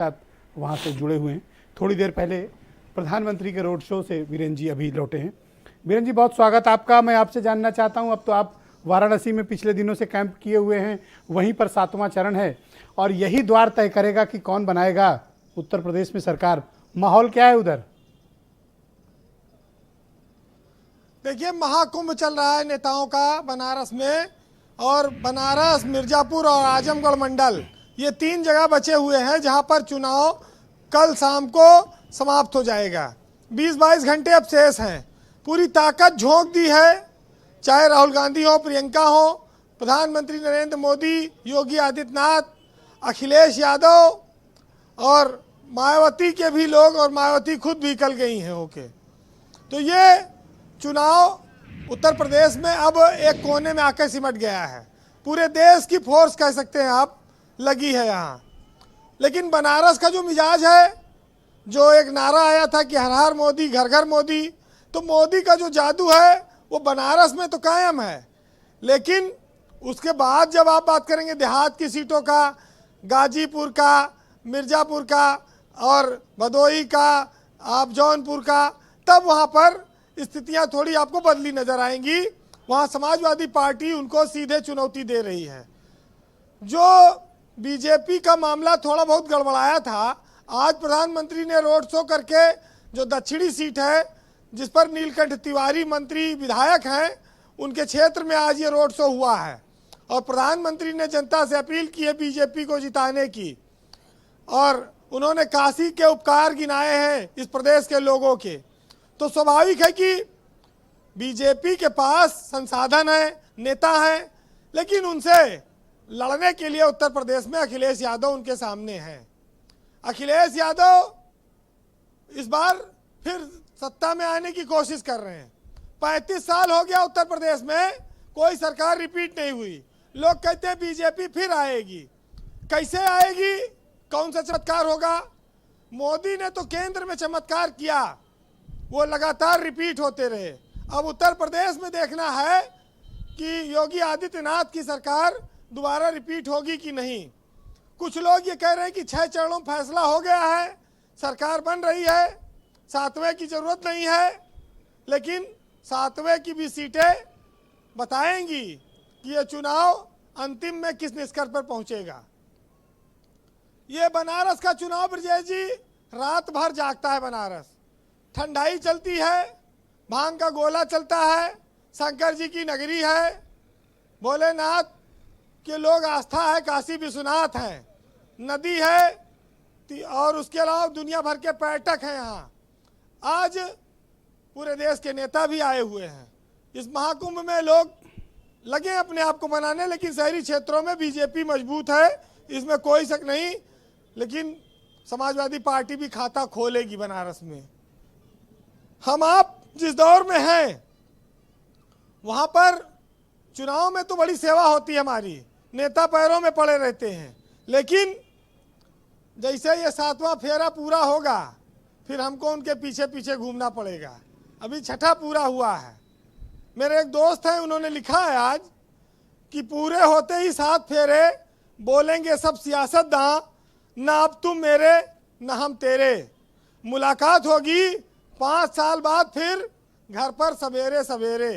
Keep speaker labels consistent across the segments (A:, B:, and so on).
A: साथ वहाँ से जुड़े हुए हैं। थोड़ी देर पहले प्रधानमंत्री के रोड शो से वीरेन जी अभी लौटे हैं। वीरेन जी, बहुत स्वागत आपका। मैं आपसे जानना चाहता हूँ, अब तो आप वाराणसी में पिछले दिनों से कैंप किए हुए हैं, वहीं पर 7वां चरण है और यही द्वार तय करेगा कि कौन बनाएगा उत्तर प्रदेश में सरकार। माहौल क्या है उधर?
B: देखिए, महाकुंभ चल रहा है नेताओं का बनारस में, और बनारस, मिर्जापुर और आजमगढ़ मंडल, ये 3 जगह बचे हुए हैं जहां पर चुनाव कल शाम को समाप्त हो जाएगा। 20-22 घंटे अब शेष हैं। पूरी ताकत झोंक दी है, चाहे राहुल गांधी हो, प्रियंका हो, प्रधानमंत्री नरेंद्र मोदी, योगी आदित्यनाथ, अखिलेश यादव और मायावती के भी लोग, और मायावती खुद भी कल गई हैं होके। तो ये चुनाव उत्तर प्रदेश में अब एक कोने में आकर सिमट गया है। पूरे देश की फोर्स कह सकते हैं आप लगी है यहाँ। लेकिन बनारस का जो मिजाज है, जो एक नारा आया था कि हर हर मोदी घर घर मोदी, तो मोदी का जो जादू है वो बनारस में तो कायम है। लेकिन उसके बाद जब आप बात करेंगे देहात की सीटों का, गाजीपुर का, मिर्ज़ापुर का और भदोही का, आप जौनपुर का, तब वहाँ पर स्थितियां थोड़ी आपको बदली नजर आएंगी। वहां समाजवादी पार्टी उनको सीधे चुनौती दे रही है। जो बीजेपी का मामला थोड़ा बहुत गड़बड़ाया था, आज प्रधानमंत्री ने रोड शो करके जो दक्षिणी सीट है जिस पर नीलकंठ तिवारी मंत्री विधायक हैं, उनके क्षेत्र में आज ये रोड शो हुआ है और प्रधानमंत्री ने जनता से अपील की है बीजेपी को जिताने की, और उन्होंने काशी के उपकार गिनाए हैं इस प्रदेश के लोगों के। तो स्वाभाविक है कि बीजेपी के पास संसाधन है, नेता हैं, लेकिन उनसे लड़ने के लिए उत्तर प्रदेश में अखिलेश यादव उनके सामने हैं। अखिलेश यादव इस बार फिर सत्ता में आने की कोशिश कर रहे हैं। 35 साल हो गया उत्तर प्रदेश में कोई सरकार रिपीट नहीं हुई। लोग कहते हैं बीजेपी फिर आएगी। कैसे आएगी, कौन सा चमत्कार होगा? मोदी ने तो केंद्र में चमत्कार किया, वो लगातार रिपीट होते रहे। अब उत्तर प्रदेश में देखना है कि योगी आदित्यनाथ की सरकार दोबारा रिपीट होगी कि नहीं। कुछ लोग ये कह रहे हैं कि 6 चरणों में फैसला हो गया है, सरकार बन रही है, 7वें की जरूरत नहीं है। लेकिन 7वें की भी सीटें बताएंगी कि ये चुनाव अंतिम में किस निष्कर्ष पर पहुंचेगा। ये बनारस का चुनाव ब्रजेश जी, रात भर जागता है बनारस। ठंडाई चलती है, भांग का गोला चलता है, शंकर जी की नगरी है, भोलेनाथ के लोग आस्था है, काशी विश्वनाथ है, नदी है और उसके अलावा दुनिया भर के पर्यटक हैं यहाँ। आज पूरे देश के नेता भी आए हुए हैं। इस महाकुंभ में लोग लगे अपने आप को बनाने, लेकिन शहरी क्षेत्रों में बीजेपी मजबूत है, इसमें कोई शक नहीं। लेकिन समाजवादी पार्टी भी खाता खोलेगी बनारस में। हम आप जिस दौर में हैं वहां पर चुनाव में तो बड़ी सेवा होती है हमारी, नेता पैरों में पड़े रहते हैं, लेकिन जैसे ये 7वां फेरा पूरा होगा फिर हमको उनके पीछे पीछे घूमना पड़ेगा। अभी 6ठा पूरा हुआ है। मेरे एक दोस्त हैं, उन्होंने लिखा है आज कि पूरे होते ही 7 फेरे बोलेंगे सब सियासतदां, ना अब तुम मेरे ना हम तेरे, मुलाकात होगी 5 साल बाद फिर घर पर सवेरे सवेरे।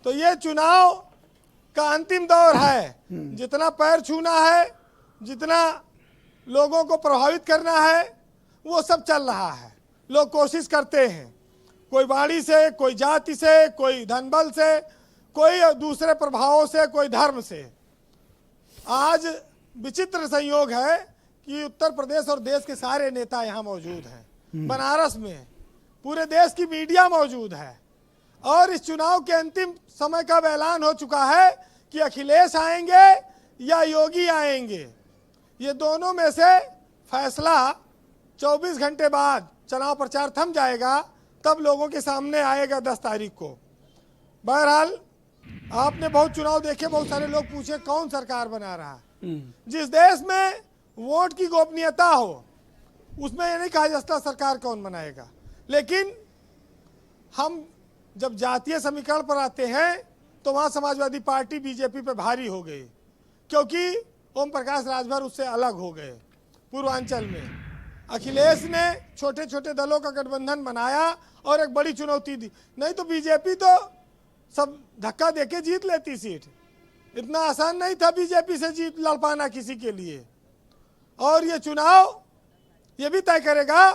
B: तो ये चुनाव का अंतिम दौर है। जितना पैर छूना है, जितना लोगों को प्रभावित करना है, वो सब चल रहा है। लोग कोशिश करते हैं, कोई वाणी से, कोई जाति से, कोई धनबल से, कोई दूसरे प्रभावों से, कोई धर्म से। आज विचित्र संयोग है कि उत्तर प्रदेश और देश के सारे नेता यहाँ मौजूद हैं। बनारस में पूरे देश की मीडिया मौजूद है और इस चुनाव के अंतिम समय का ऐलान हो चुका है कि अखिलेश आएंगे या योगी आएंगे। ये दोनों में से फैसला 24 घंटे बाद चुनाव प्रचार थम जाएगा, तब लोगों के सामने आएगा 10 तारीख को। बहरहाल आपने बहुत चुनाव देखे, बहुत सारे लोग पूछे कौन सरकार बना रहा है। जिस देश में वोट की गोपनीयता हो उसमें ये नहीं कहा जा सकता सरकार कौन बनाएगा। लेकिन हम जब जातीय समीकरण पर आते हैं तो वहां समाजवादी पार्टी बीजेपी पे भारी हो गई, क्योंकि ओम प्रकाश राजभर उससे अलग हो गए पूर्वांचल में। अखिलेश ने छोटे छोटे दलों का गठबंधन बनाया और एक बड़ी चुनौती दी। नहीं तो बीजेपी तो सब धक्का देके जीत लेती सीट। इतना आसान नहीं था बीजेपी से जीत लड़ पाना किसी के लिए। और ये चुनाव ये भी तय करेगा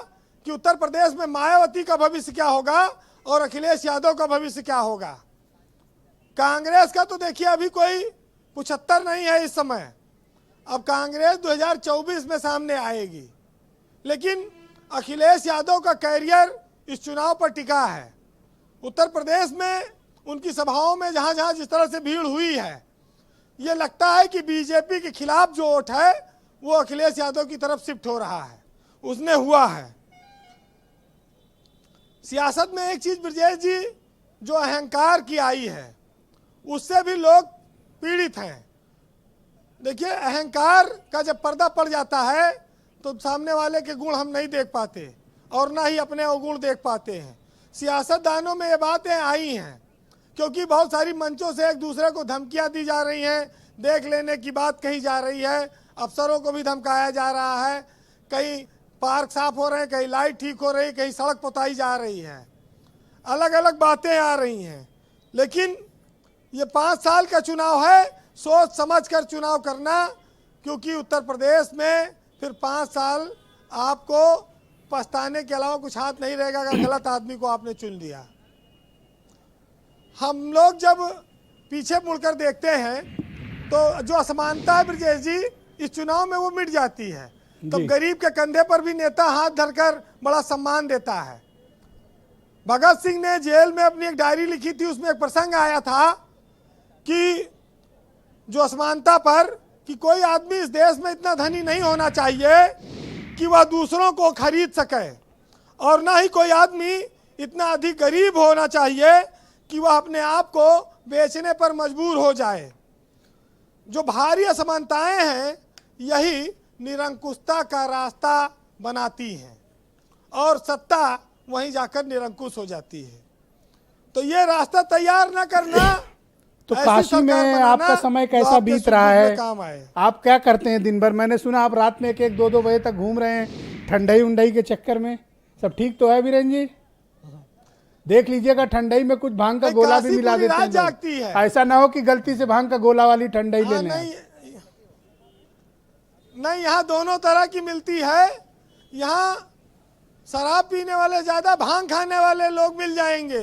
B: कि उत्तर प्रदेश में मायावती का भविष्य क्या होगा और अखिलेश यादव का भविष्य क्या होगा। कांग्रेस का तो देखिए अभी कोई 75 नहीं है इस समय। अब कांग्रेस 2024 में सामने आएगी, लेकिन अखिलेश यादव का कैरियर इस चुनाव पर टिका है। उत्तर प्रदेश में उनकी सभाओं में जहां जहां जिस तरह से भीड़ हुई है, ये लगता है कि बीजेपी के खिलाफ जो वोट है वो अखिलेश यादव की तरफ शिफ्ट हो रहा है। उसने हुआ है। सियासत में एक चीज ब्रजेश जी जो अहंकार की आई है उससे भी लोग पीड़ित हैं। देखिए अहंकार का जब पर्दा पड़ जाता है तो सामने वाले के गुण हम नहीं देख पाते और ना ही अपने अवगुण देख पाते हैं। सियासतदानों में ये बातें आई हैं क्योंकि बहुत सारी मंचों से एक दूसरे को धमकियां दी जा रही हैं, देख लेने की बात कही जा रही है, अफसरों को भी धमकाया जा रहा है, कहीं पार्क साफ हो रहे हैं, कहीं लाइट ठीक हो रही, कहीं सड़क पुताई जा रही है, अलग अलग बातें आ रही हैं। लेकिन ये 5 साल का चुनाव है, सोच समझ कर चुनाव करना, क्योंकि उत्तर प्रदेश में फिर 5 साल आपको पछताने के अलावा कुछ हाथ नहीं रहेगा अगर गलत आदमी को आपने चुन लिया। हम लोग जब पीछे मुड़कर देखते हैं तो जो असमानता है ब्रजेश जी इस चुनाव में वो मिट जाती है। तब गरीब के कंधे पर भी नेता हाथ धरकर बड़ा सम्मान देता है। भगत सिंह ने जेल में अपनी एक डायरी लिखी थी, उसमें एक प्रसंग आया था कि जो असमानता पर कि कोई आदमी इस देश में इतना धनी नहीं होना चाहिए कि वह दूसरों को खरीद सके और ना ही कोई आदमी इतना अधिक गरीब होना चाहिए कि वह अपने आप को बेचने पर मजबूर हो जाए। जो भारी असमानताएं हैं यही निरंकुशता का रास्ता बनाती हैं और सत्ता वहीं जाकर निरंकुश हो जाती है। तो ये रास्ता तैयार न करना।
A: तो काशी में आपका समय कैसा बीत रहा है? आप क्या करते हैं दिन भर? मैंने सुना आप रात में 1-1, 2-2 बजे तक घूम रहे हैं ठंडई उंडई के चक्कर में। सब ठीक तो है वीरेन जी? देख लीजिएगा ठंडई में कुछ भांग का गोला भी मिला देते हैं।
B: जागती है।
A: ऐसा ना हो कि गलती से भांग का गोला वाली ठंडई लेने
B: नहीं, यहाँ दोनों तरह की मिलती है। यहाँ शराब पीने वाले ज्यादा, भांग खाने वाले लोग मिल जाएंगे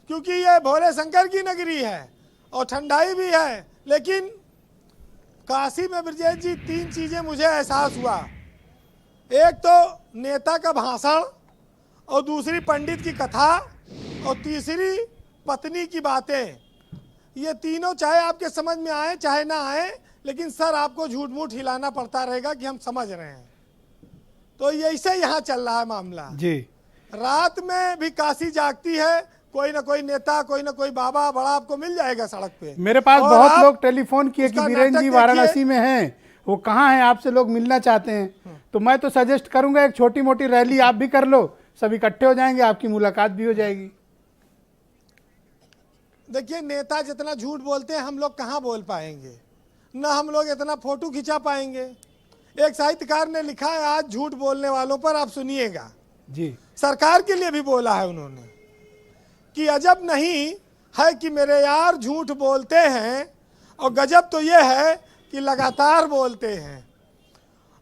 B: क्योंकि ये भोले शंकर की नगरी है और ठंडाई भी है। लेकिन काशी में ब्रजेश जी 3 चीजें मुझे एहसास हुआ। एक तो नेता का भाषण और दूसरी पंडित की कथा और तीसरी पत्नी की बातें। ये तीनों चाहे आपके समझ में आए चाहे ना आए, लेकिन सर आपको झूठ मूठ हिलाना पड़ता रहेगा कि हम समझ रहे हैं। तो ऐसे यहाँ चल रहा है मामला
A: जी।
B: रात में भी काशी जागती है। कोई ना कोई नेता, कोई ना कोई बाबा बड़ा आपको मिल जाएगा सड़क पे।
A: मेरे पास बहुत लोग टेलीफोन किए कि वीरेन जी वाराणसी में हैं, वो कहाँ हैं, आपसे लोग मिलना चाहते हैं। तो मैं तो सजेस्ट करूंगा एक छोटी मोटी रैली आप भी कर लो, सब इकट्ठे हो जाएंगे, आपकी मुलाकात भी हो जाएगी।
B: देखिए नेता जितना झूठ बोलते हैं हम लोग कहाँ बोल पाएंगे, ना हम लोग इतना फोटो खिंचा पाएंगे। एक साहित्यकार ने लिखा है आज झूठ बोलने वालों पर, आप सुनिएगा
A: जी।
B: सरकार के लिए भी बोला है उन्होंने कि अजब नहीं है कि मेरे यार झूठ बोलते हैं और गजब तो यह है कि लगातार बोलते हैं।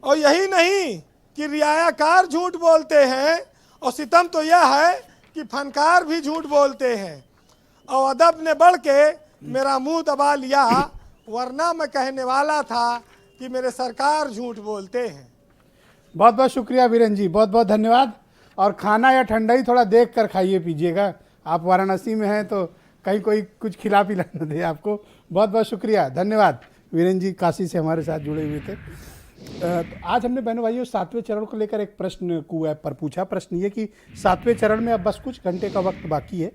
B: और यही नहीं कि रियायाकार झूठ बोलते हैं और सितम तो यह है कि फनकार भी झूठ बोलते हैं। और अदब ने बढ़ के मेरा मुंह दबा लिया, वरना मैं कहने वाला था कि मेरे सरकार झूठ बोलते हैं।
A: बहुत बहुत शुक्रिया वीरेन जी, बहुत बहुत धन्यवाद। और खाना या ठंडाई थोड़ा देख कर खाइए पीजिएगा, आप वाराणसी में हैं तो कहीं कोई कुछ खिला पिला न दे आपको। बहुत बहुत शुक्रिया, धन्यवाद। वीरेन जी काशी से हमारे साथ जुड़े हुए थे। तो आज हमने बहनों भाइयों 7वें चरण को लेकर एक प्रश्न को ऐप पर पूछा। प्रश्न ये कि 7वें चरण में अब बस कुछ घंटे का वक्त बाकी है